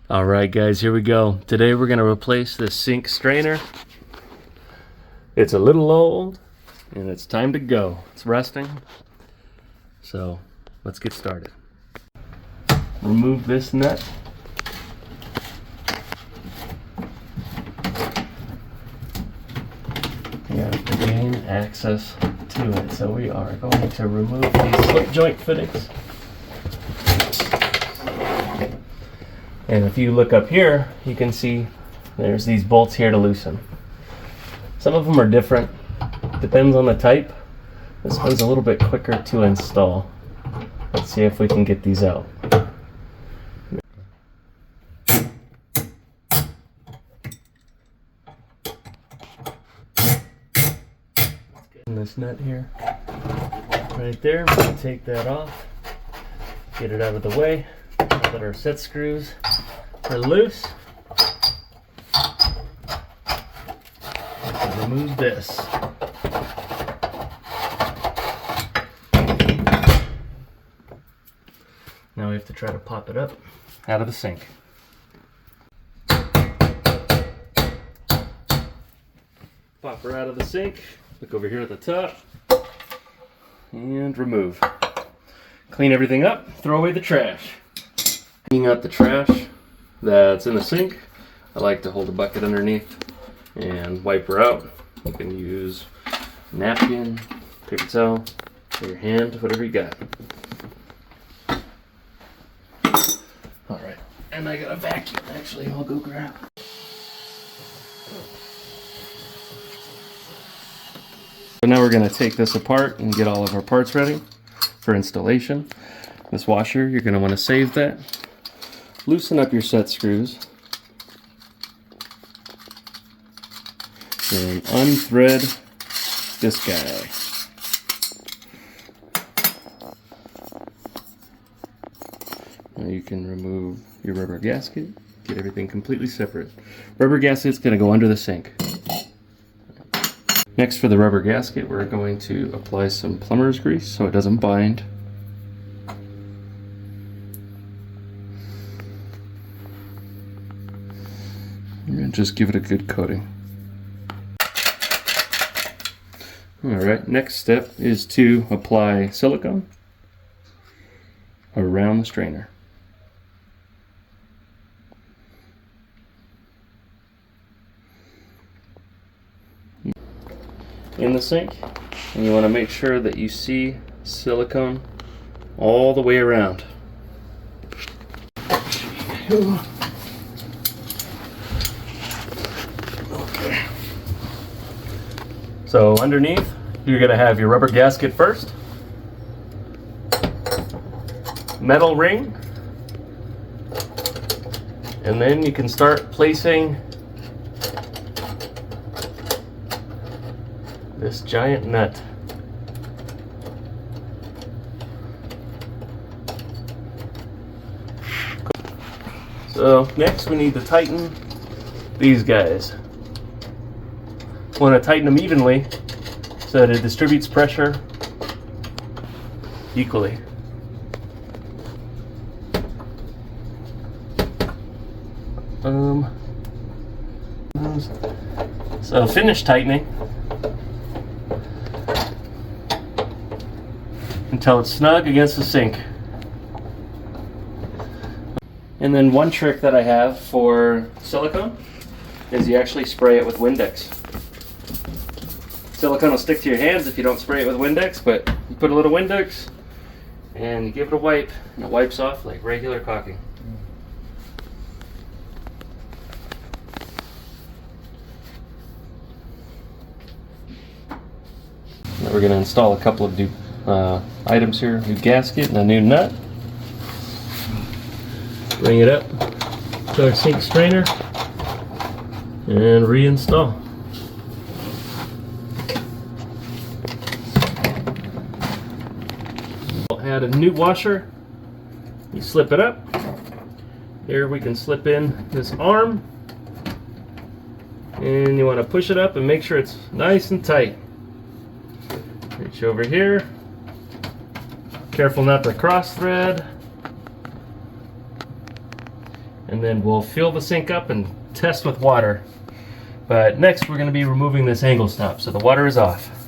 Alright guys, here we go. Today we're going to replace this sink strainer. It's a little old and it's time to go. It's rusting. So let's get started. Remove this nut. You have to gain access to it. So we are going to remove these slip joint fittings. And if you look up here, you can see there's these bolts here to loosen. Some of them are different, depends on the type. This one's a little bit quicker to install. Let's see if we can get these out. This nut here, right there, we're going to take that off, get it out of the way. That our set screws are loose. We can remove this. Now we have to try to pop it up out of the sink. Pop her out of the sink. Look over here at the top and remove. Clean everything up, throw away the trash. Cleaning out the trash that's in the sink, I like to hold a bucket underneath and wipe her out. You can use a napkin, paper towel, or your hand, whatever you got. Alright, and I got a vacuum actually, I'll go grab. So now we're going to take this apart and get all of our parts ready for installation. This washer, you're going to want to save that. Loosen up your set screws and unthread this guy. Now you can remove your rubber gasket, get everything completely separate. Rubber gasket's going to go under the sink. Next, for the rubber gasket, we're going to apply some plumber's grease so it doesn't bind. And just give it a good coating. Alright, next step is to apply silicone around the strainer. In the sink, and you want to make sure that you see silicone all the way around. So underneath, you're going to have your rubber gasket first, metal ring, and then you can start placing this giant nut. So next we need to tighten these guys. Want to tighten them evenly so that it distributes pressure equally. So finish tightening until it's snug against the sink. And then one trick that I have for silicone is you actually spray it with Windex. Silicone will stick to your hands if you don't spray it with Windex, but you put a little Windex and you give it a wipe, and it wipes off like regular caulking. Now we're going to install a couple of new items here, new gasket and a new nut. Bring it up to our sink strainer and reinstall. We'll add a new washer. You slip it up. Here we can slip in this arm, and you want to push it up and make sure it's nice and tight. Reach over here. Careful not to cross thread. and then we'll fill the sink up and test with water. But next we're going to be removing this angle stop, so the water is off.